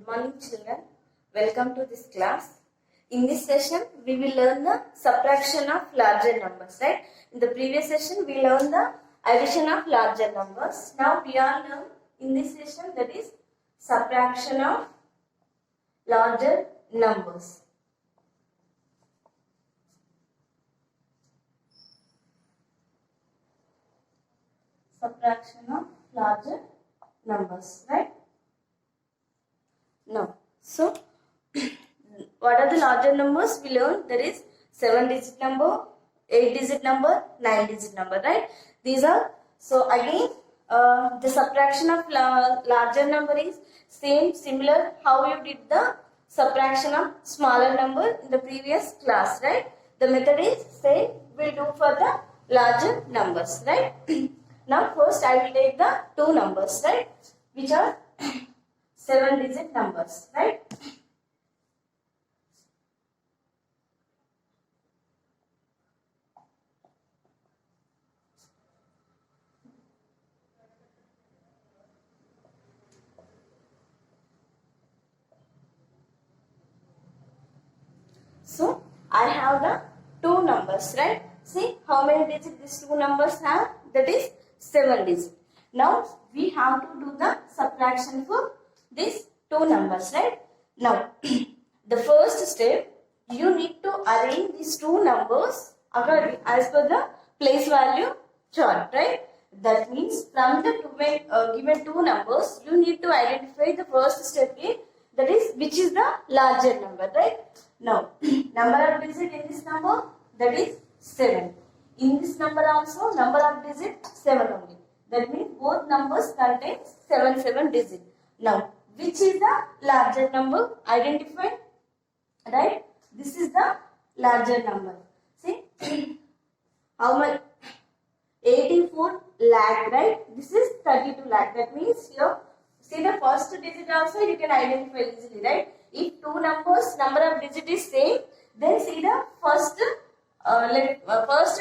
Good morning, children. Welcome to this class. In this session, we will learn the subtraction of larger numbers, right? In the previous session, we learned the addition of larger numbers. Now, we are learning in this session, that is subtraction of larger numbers. Subtraction of larger numbers, right? Now, so what are the larger numbers? We learned there is 7-digit number, 8-digit number, 9-digit number, right? These are, so again, the subtraction of larger number is similar how you did the subtraction of smaller number in the previous class, right? The method is same we'll do for the larger numbers, right? Now first I will take the two numbers, right? Which are 7-digit numbers, right? So I have the two numbers, right? See how many digits these two numbers have? That is 7 digits. Now we have to do the subtraction for these two numbers, right? Now the first step, you need to arrange these two numbers according as per the place value chart, right? That means from the given two numbers, you need to identify the first step is, that is which is the larger number, right? Now number of digits in this number, that is 7. In this number also, number of digits 7 only. That means both numbers contain 7 digits. Now, which is the larger number? Identify, right? This is the larger number. See, how much? 84 lakh, right? This is 32 lakh. That means here, see the first digit also you can identify easily, right? If two numbers, number of digit is same, then see the first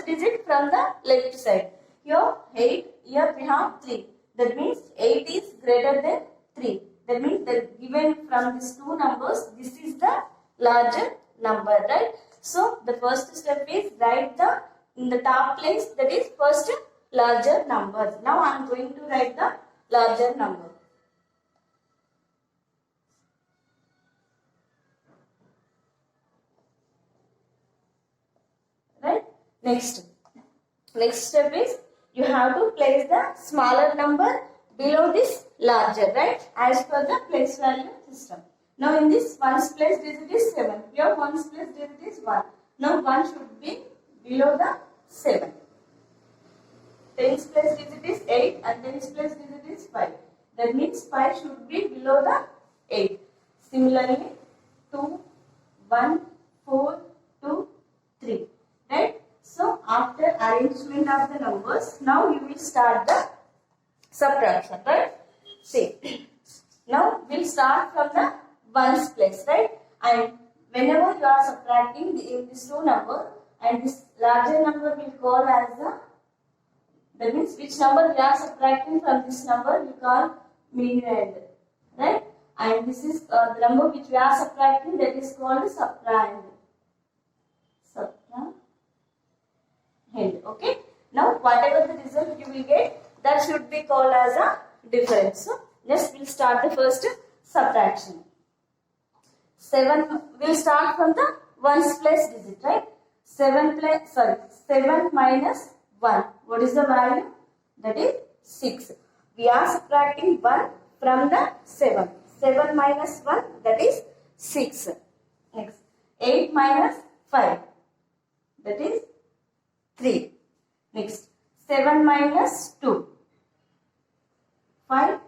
digit from the left side. Here 8, here we have 3. That means 8 is greater than 3. That means that given from these two numbers, this is the larger number, right? So the first step is write the in the top place, that is first larger number. Now I am going to write the larger number. Right? Next step is you have to place the smaller number below this larger, right? As per the place value system. Now in this ones place digit is 7. Here ones place digit is 1. Now 1 should be below the 7. Tens place digit is 8 and tens place digit is 5. That means 5 should be below the 8. Similarly 2, 1, 4, 2, 3. Right? So after arrangement of the numbers, now you will start the subtraction, right? See, now we'll start from the ones place, right? And whenever you are subtracting these two numbers, and this larger number will call as the, that means which number we are subtracting from this number we call minuend, right? And this is the number which we are subtracting, that is called subtrahend. Okay. Now whatever the result you will get, that should be called as a difference. So just we'll start the first subtraction. 7 will start from the ones place digit, right? 7 minus 1. What is the value? That is 6. We are subtracting 1 from the 7. 7 minus 1, that is 6. Next, 8 minus 5, that is 3. Next, 7 minus 2, 5,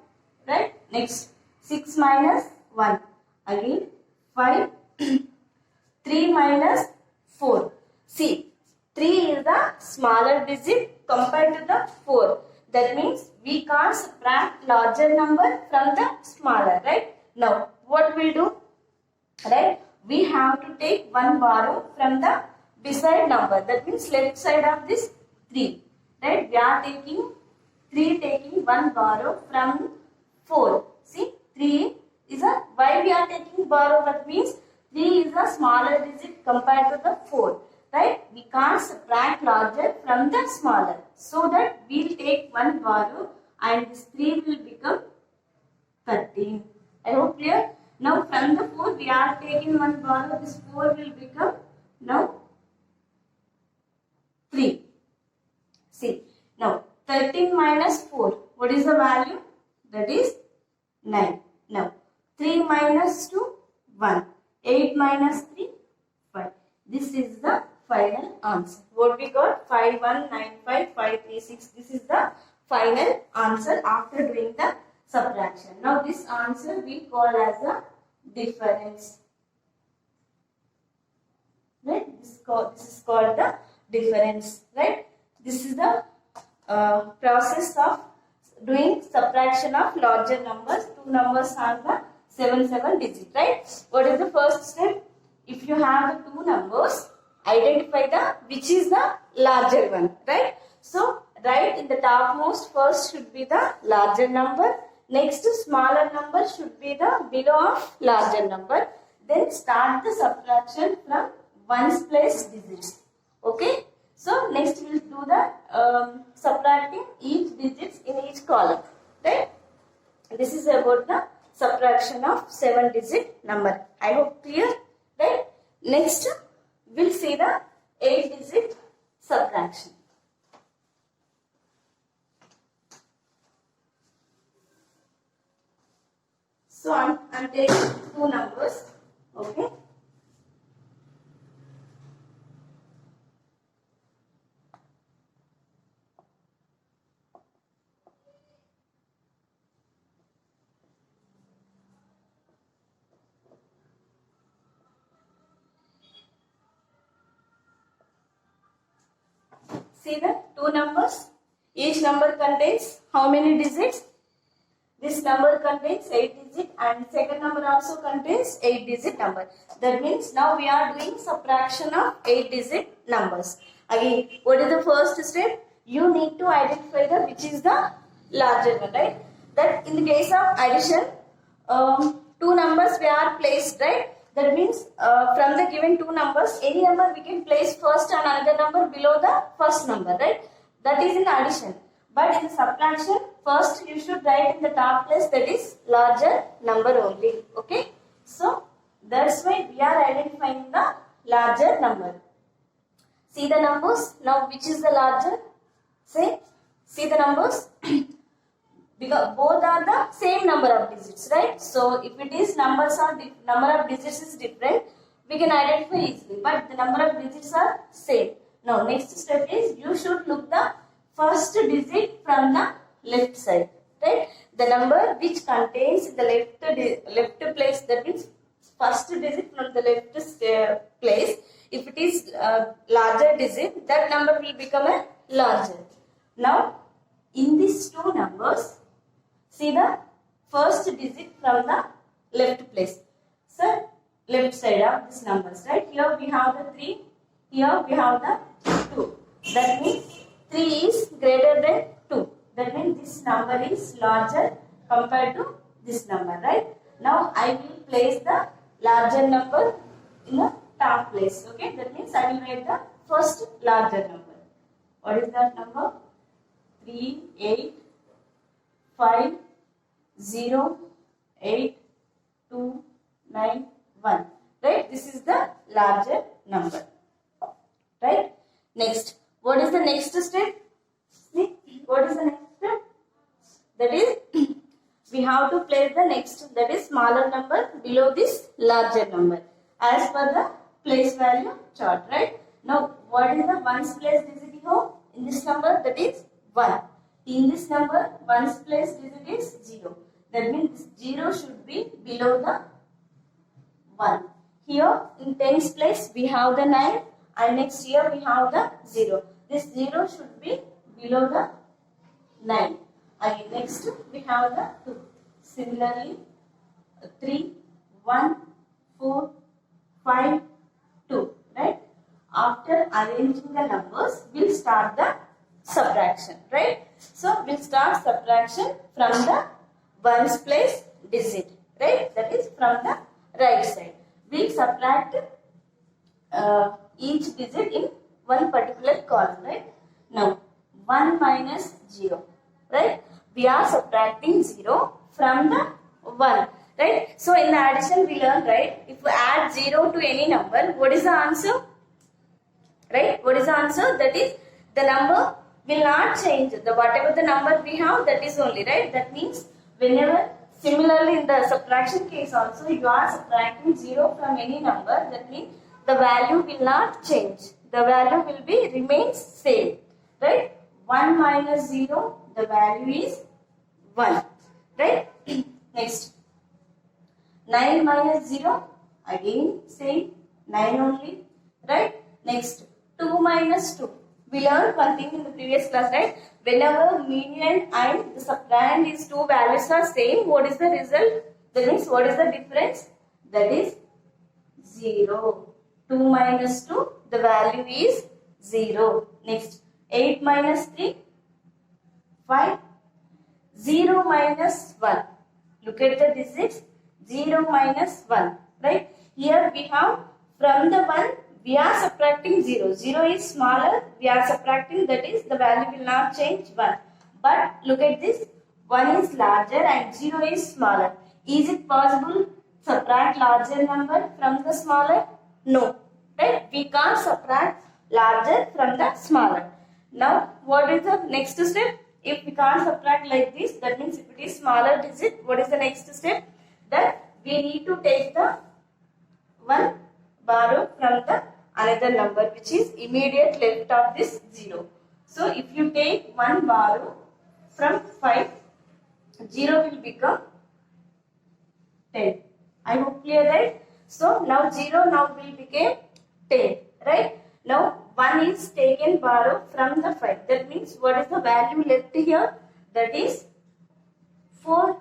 right? Next, 6 minus 1, again 5. 3 minus 4. See, 3 is the smaller digit compared to the 4. That means we can't subtract larger number from the smaller, right? Now, what we'll do? Right? We have to take one borrow from the beside number. That means left side of this 3. Right? We are taking 3 taking one borrow from 4. See, 3 is a, why we using borrow, that means 3 is a smaller digit compared to the 4. Right? We can't subtract larger from the smaller. So that we'll take one borrow and this 3 will become 13. I hope clear. Now from the 4 we are taking one borrow. This 4 will become now 3. See. Now 13 minus 4. What is the value? That is 9. Now 3 minus 2, 1. 8 minus 3, 5. This is the final answer. What we got? 5195,536. This is the final answer after doing the subtraction. Now this answer we call as a difference. Right? This is called the difference. Right? This is the process of doing subtraction of larger numbers. Two numbers are the 7 digit. Right? What is the first step? If you have the two numbers, identify which is the larger one, right? So write in the topmost, first should be the larger number, next smaller number should be the below of larger number. Then start the subtraction from ones place digits. Okay? So next we will do the subtracting each digits in each column, right? This is about the subtraction of 7 digit number. I hope clear, right? Next we'll see the 8 digit subtraction. So I'm taking two numbers. Okay. See the two numbers. Each number contains how many digits? This number contains 8 digits and second number also contains 8 digit number. That means now we are doing subtraction of 8 digit numbers. Again, what is the first step? You need to identify which is the larger one, right? That in the case of addition, two numbers we are placed, right? That means from the given two numbers, any number we can place first and another number below the first number, right? That is in addition. But in subtraction, first you should write in the top place that is larger number only. Okay? So, that's why we are identifying the larger number. See the numbers. Now, which is the larger? Say, see the numbers. Because both are the same number of digits, right? So, if it is number of digits is different, we can identify easily. But the number of digits are same. Now, next step is you should look the first digit from the left side, right? The number which contains the left place, that means first digit from the left place. If it is larger digit, that number will become a larger. Now, in these two numbers, see the first digit from the left place. So, left side of these numbers, right? Here we have the 3, here we have the 2. That means 3 is greater than 2. That means this number is larger compared to this number, right? Now I will place the larger number in the top place. Okay, that means I will write the first larger number. What is that number? 3, 8, 5, 0, 8, 2, 9, 1. Right? This is the larger number. Right? Next. What is the next step? See, what is the next step? That is, we have to place the next, that is smaller number below this larger number as per the place value chart, right? Now, what is the ones place digit here? In this number, that is 1. In this number, ones place digit is 0. That means 0 should be below the 1. Here, in tens place, we have the 9 and next here we have the 0. This 0 should be below the 9. Again, next we have the 2. Similarly, 3, 1, 4, 5, 2. Right? After arranging the numbers, we'll start the subtraction. Right? So, we'll start subtraction from the ones place digit. Right? That is from the right subtract each digit in one particular column, right? Now 1 minus 0, right? We are subtracting 0 from the 1, right? So in the addition we learn, right? If we add 0 to any number, what is the answer? Right? What is the answer? That is, the number will not change. The whatever the number we have, that is only, right? That means whenever, similarly in the subtraction case also, you are subtracting 0 from any number, that means the value will not change. The value will be remains same, right? 1 minus 0, the value is 1, right? Next, 9 minus 0, again same, 9 only, right? Next, 2 minus 2. We learned one thing in the previous class, right? Whenever median and the subtrahend is two values are same, what is the result? That means what is the difference? That is 0. 2 minus 2, the value is 0. Next, 8 minus 3, 5. 0 minus 1. Look at the digits. 0 minus 1. Right? Here we have from the 1, we are subtracting 0. 0 is smaller. We are subtracting, that is, the value will not change 1. But look at this. 1 is larger and 0 is smaller. Is it possible to subtract larger number from the smaller? No. Right? We can't subtract larger from the smaller. Now, what is the next step? If we can't subtract like this, that means if it is smaller digit, what is the next step? That we need to take the one borrow from the another number, which is immediate left of this 0. So, if you take 1 borrow from 5, 0 will become 10. I hope clear, right? So, now 0 now will become 10, right? Now 1 is taken borrow from the 5. That means what is the value left here? That is 4,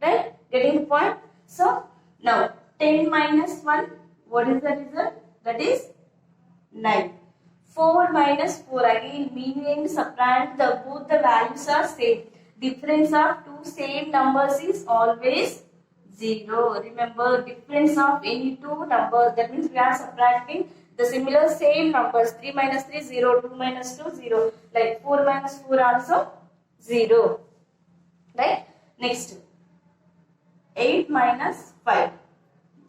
right? Getting the point? So, now 10 minus 1, what is the result? That is 9. 4 minus 4, again meaning subtract, both the values are same. Difference of two same numbers is always 0. Remember, difference of any two numbers, that means we are subtracting the similar same numbers. 3 minus 3, 0. 2 minus 2, 0. Like 4 minus 4 also 0. Right? Next, 8 minus 5,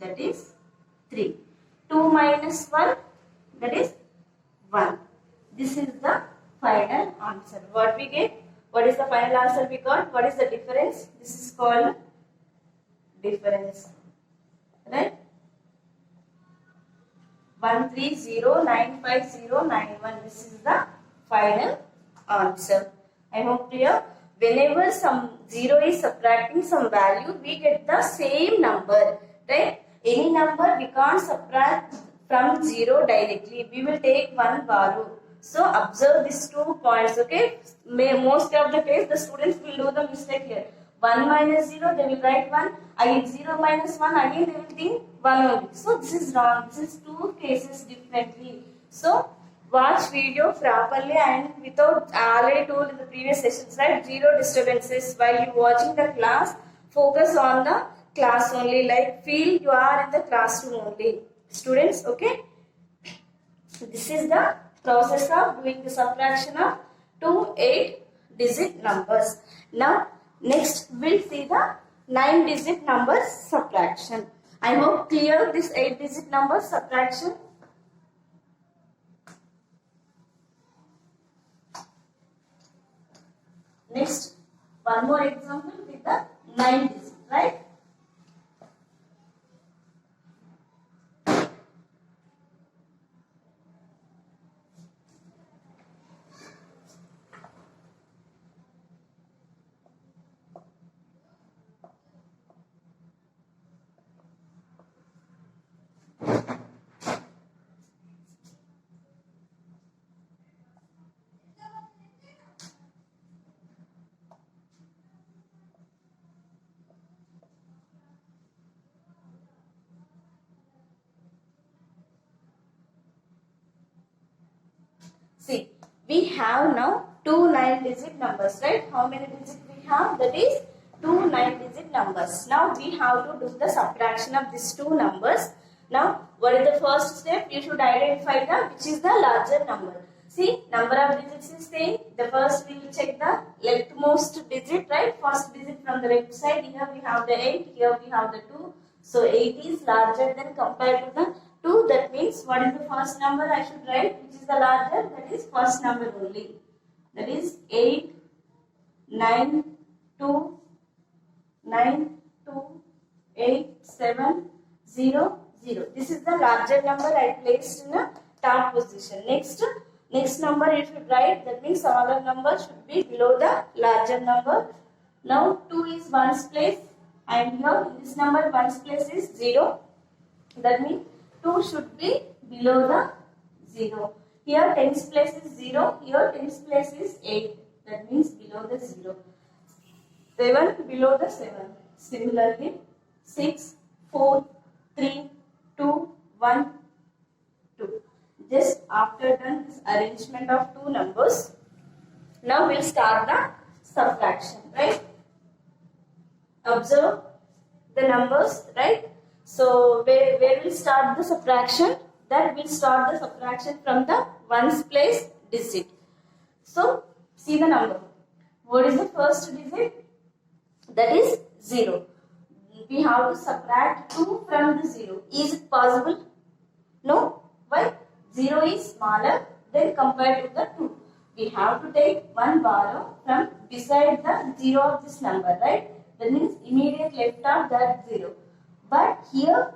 that is 3. 2 minus 1, that is 1. This is the final answer. What we get? What is the final answer we got? What is the difference? This is called difference. Right? 130950991. This is the final answer. I hope clear. Whenever some 0 is subtracting some value, we get the same number. Right? Any number we can't subtract from 0 directly. We will take 1 borrow. So observe these 2 points. Okay? Most of the case the students will do the mistake here. 1 minus 0, they will write 1. Again 0 minus 1, again they will think 1 only. So this is wrong. This is 2 cases differently. So watch video properly and without, already told in the previous sessions, right? 0 disturbances while you watching the class. Focus on the class only. Like feel you are in the classroom only. Students, okay? So this is the process of doing the subtraction of 2 8-digit numbers. Now next we'll see the 9-digit numbers subtraction. I hope clear this 8-digit number subtraction. Next, one more example with the 9-digit, right? See, we have now 2 9-digit numbers, right? How many digits we have? That is 2 9-digit numbers. Now we have to do the subtraction of these 2 numbers. Now, what is the first step? You should identify which is the larger number. See, number of digits is same. The first we will check the leftmost digit, right? First digit from the left side. Here we have the 8. Here we have the 2. So 8 is larger than compared to the 2. That means what is the first number I should write? Which is the larger? That is first number only. That is 8, 9, 2, 9, 2, 8, 7, 0, 0. This is the larger number I placed in a top position. Next number you should write. That means smaller number should be below the larger number. Now 2 is 1's place, and here in this number 1's place is 0. That means 2 should be below the 0. Here 10's place is 0. Here 10's place is 8. That means below the 0. 7 below the 7. Similarly 6, 4, 3, 2, 1, 2. Just after done this arrangement of two numbers, now we'll start the subtraction, right? Observe the numbers, right? So where we'll start the subtraction? That will start the subtraction from the 1's place digit. So see the number. What is the first digit? That is 0. We have to subtract 2 from the 0. Is it possible? No. Why? 0 is smaller than compared to the 2. We have to take one borrow from beside the 0 of this number, right? That means immediate left of that 0. But here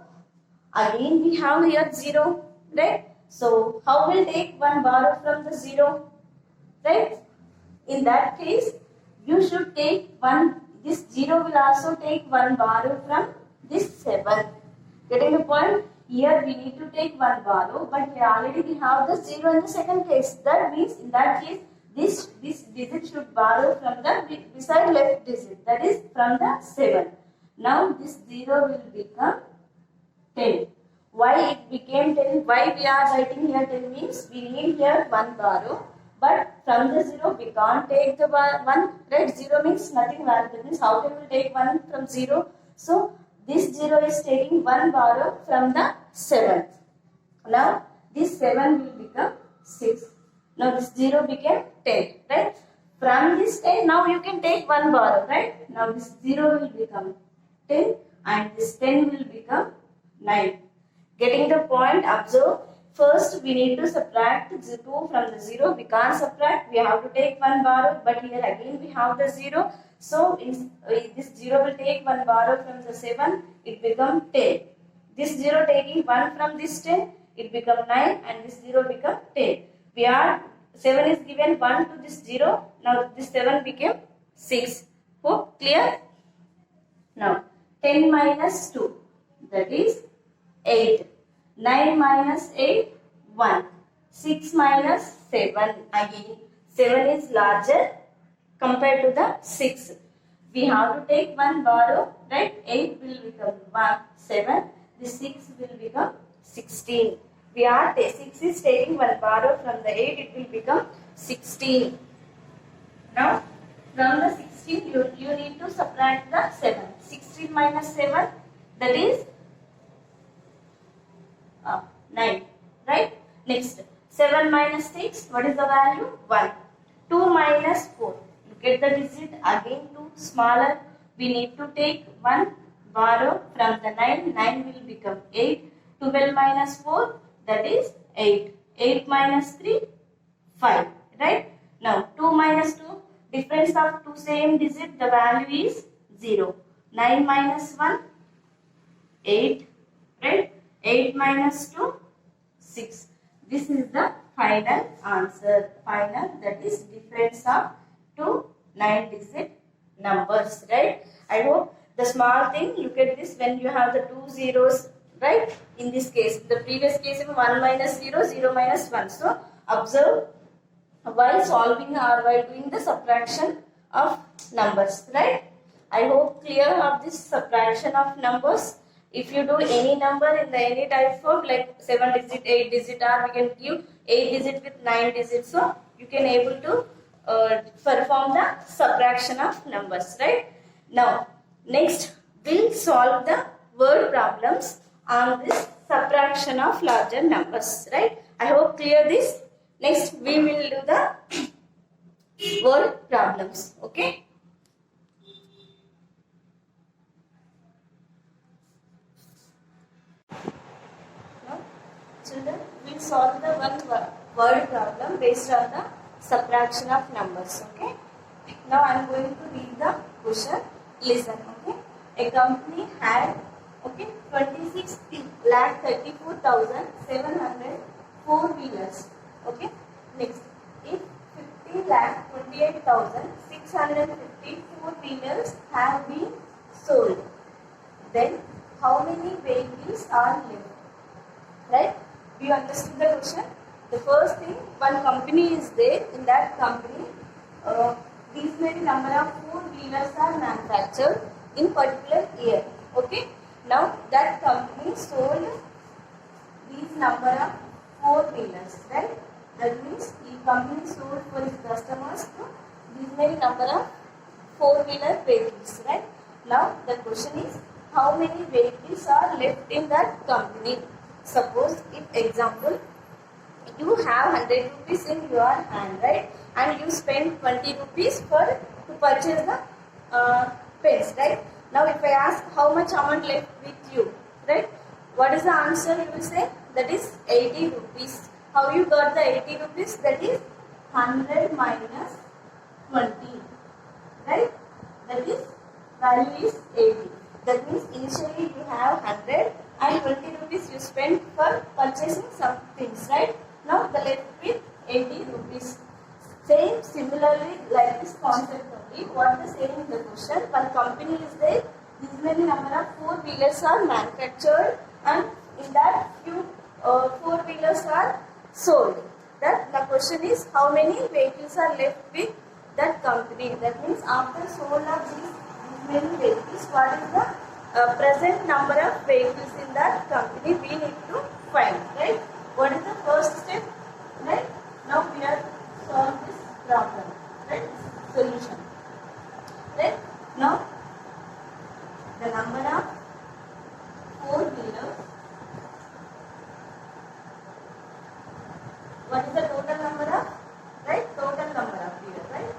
again we have here 0, right? So how will take one borrow from the 0, right? In that case, you should take one. This 0 will also take one borrow from this 7. Getting the point? Here we need to take one borrow, but here already we have the 0 in the second case. That means in that case, this digit should borrow from the beside left digit. That is from the 7. Now this 0 will become 10. Why it became 10? Why we are writing here 10 means we need here one borrow. But from the 0 we can't take the 1, right? 0 means nothing value. That means how can we take 1 from 0? So this 0 is taking one borrow from the 7. Now this 7 will become 6. Now this 0 became 10, right? From this 10 now you can take one borrow, right? Now this 0 will become 10 and this 10 will become 9. Getting the point? Observe. First, we need to subtract 2 from the 0. We can't subtract. We have to take one borrow. But here again we have the 0. So, this 0 will take one borrow from the 7. It becomes 10. This 0 taking 1 from this 10. It becomes 9. And this 0 becomes 10. 7 is given 1 to this 0. Now, this 7 became 6. Hope clear? Now, 10 minus 2. That is 8. 9 minus 8, 1. 6 minus 7, again 7 is larger compared to the 6. We have to take one borrow, right? 8 will become 7. The 6 will become 16. 6 is taking one borrow from the 8, it will become 16. Now, from the 16, you need to subtract the 7. 16 minus 7, that is 9, right? Next, 7 minus 6, what is the value? 1. 2 minus 4, look at the digit, again 2 smaller. We need to take one borrow from the 9, 9 will become 8. 12 minus 4, that is 8. 8 minus 3, 5, right? Now, 2 minus 2, difference of two same digit, the value is 0. 9 minus 1, 8, right? 8 minus 2, 6. This is the final answer. Final, that is difference of two 9-digit numbers, right? I hope the small thing, look at this, when you have the two zeros, right? In this case, the previous case, 1 minus 0, 0 minus 1. So, observe while solving or while doing the subtraction of numbers, right? I hope clear of this subtraction of numbers. If you do any number in the any type of like 7 digit, 8 digit, or we can give 8 digit with 9 digits, so you can able to perform the subtraction of numbers, right? Now, next we'll solve the word problems on this subtraction. subtraction of larger numbers, right? I hope clear this. Next we will do the word problems, okay? Now, children, we solve the word problem based on the subtraction of numbers, okay? Now I am going to read the question. Listen, okay? A company had, okay, 26,34,700 four-wheelers, okay? Next, if 50,28,650 four-wheelers have been sold, then how many vehicles are left? Right? Do you understood the question? The first thing, one company is there. In that company, these many number of four-wheelers are manufactured in particular year. Okay. Now that company sold these number of four-wheelers. Right? That means the company sold for its customers to these many number of four-wheeler vehicles. Right? Now the question is, how many vehicles are left in that company? Suppose, if example, you have 100 rupees in your hand, right? And you spend 20 rupees to purchase the pens, right? Now, if I ask how much amount left with you, right? What is the answer you will say? That is 80 rupees. How you got the 80 rupees? That is 100 minus 20, right? That is, value is 80. That means initially you have 100 and 20 rupees you spend for purchasing some things, right? Now the left with 80 rupees. Same similarly like this concept only. What they say in the question, one company is there, these many number of four-wheelers are manufactured and in that few four-wheelers are sold. That the question is, how many vehicles are left with that company? That means after sold of these many vehicles, what is the present number of vehicles in that company we need to find, right? What is the first step, right? Now we are solve this problem, right? Solution, right? Now the number of four-wheelers, what is the total number of, right? Total number of wheelers, right?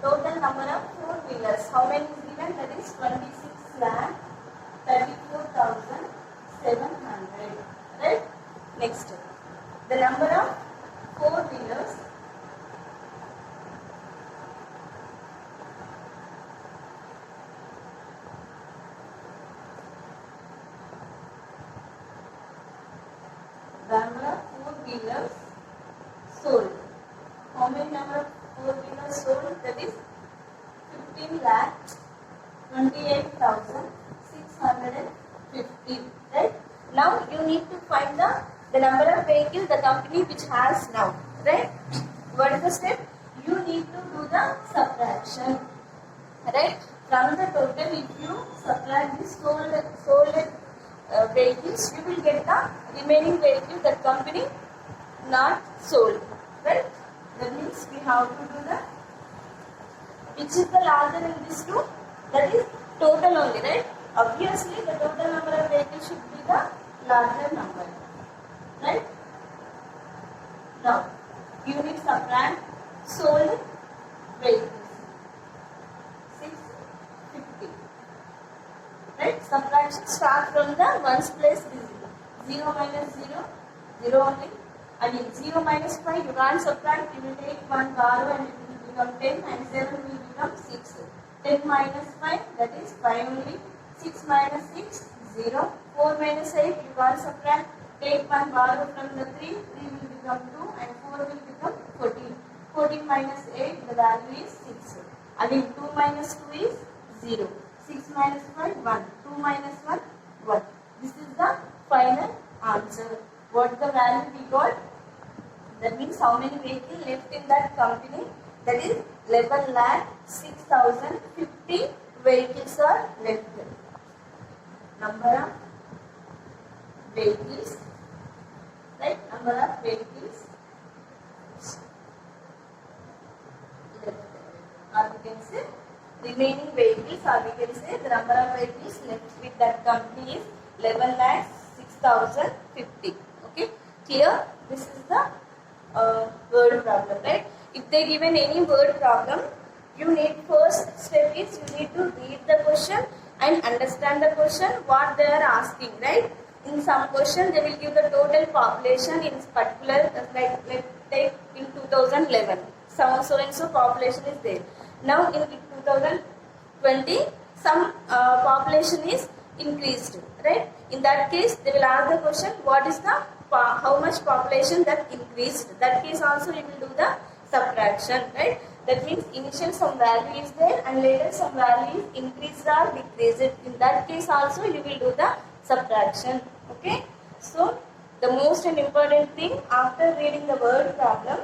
Total number of four-wheelers, how many is given? That is 26,34,700, right? Next, the number of four-wheelers, sold. How many number of four-wheelers sold? That is 15,28,650. Right? Now you need to find the number of vehicles the company which has now. Right? What is the step? You need to do the subtraction. Right? From the total, if you subtract the sold vehicles, you will get the remaining vehicles that company not sold. Right? That means we have to do the, which is the larger in this two? That is total only, right? Obviously, the total number of vehicles should be the larger number, right? Now, you need to subtract sold vehicles, 650, right? Subtraction start from the ones place 0 minus 0, 0 only. Again, 0 minus 5, you can't subtract, you will take 1 borrow and it will become 10 and 7 will become 6. 10 minus 5, that is 5 only. 6 minus 6, 0. 4 minus 8, you can't subtract, take 1 borrow from the 3, 3 will become 2 and 4 will become 14. 14 minus 8, the value is 6. Again, 2 minus 2 is 0. 6 minus 5, 1. 2 minus 1, 1. This is the final answer. What the value we got? That means how many vehicles left in that company? That is 11,06,050 vehicles are left. Number of vehicles, right? Number of vehicles left. Or we can say remaining vehicles, or we can say the number of vehicles left with that company is 11 lakhs 6,050. Okay, clear? This is the word problem, right? If they given any word problem, you need first step is you need to read the question and understand the question what they are asking, right? In some question they will give the total population in particular, like let's take in 2011 so and so population is there. Now in 2020 some population is increased, right? In that case they will ask the question what is the how much population that increased. That case also you will do the subtraction, right? That means initial some value is there and later some value is increased or decreased. In that case also you will do the subtraction. Okay, so the most and important thing after reading the word problem,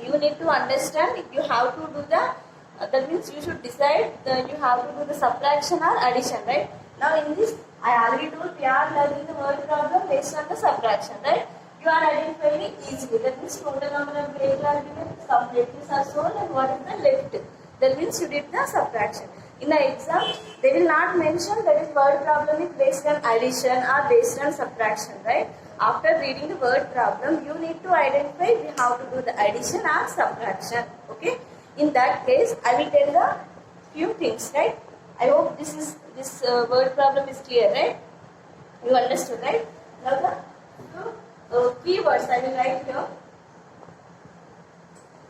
you need to understand you have to do the that means you should decide you have to do the subtraction or addition, right? Now in this I already told we are learning the word problem based on the subtraction, right? You are identifying it easily. That means total number of grades are given, some relatives are shown, and what is the left. That means you did the subtraction. In the exam, they will not mention that is word problem is based on addition or based on subtraction, right? After reading the word problem, you need to identify how to do the addition or subtraction. Okay? In that case, I will tell the few things, right? I hope this word problem is clear, right? You understood, right? Now the keywords I will write here.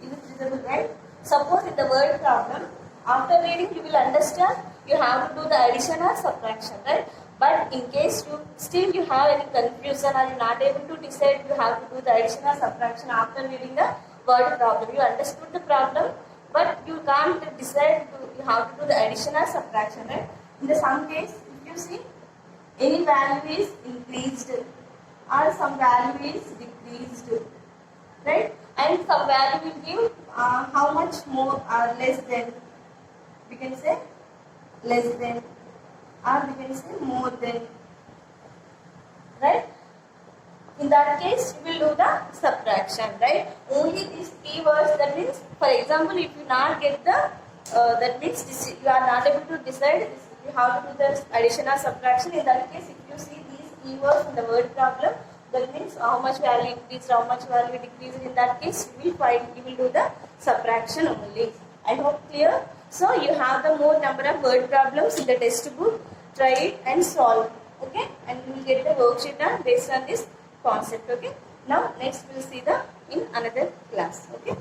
Is it visible, right? Suppose in the word problem, after reading you will understand you have to do the addition or subtraction, right? But in case you have any confusion or you are not able to decide you have to do the addition or subtraction after reading the word problem. You understood the problem, but you can't decide you have to do the addition or subtraction, right? In the some case, if you see any value is increased or some value is decreased, right? And some value will give how much more or less than. We can say less than or we can say more than, right? In that case, you will do the subtraction, right? Only these keywords, that means, for example, if you not get the, that means you are not able to decide you have to do the addition or subtraction. In that case, if you see these keywords in the word problem, that means how much value increased, how much value decreased. In that case, you will do the subtraction only. I hope clear. So you have the more number of word problems in the test book. Try it and solve. Okay, and you will get the worksheet done based on this concept. Okay. Now next we will see in another class. Okay.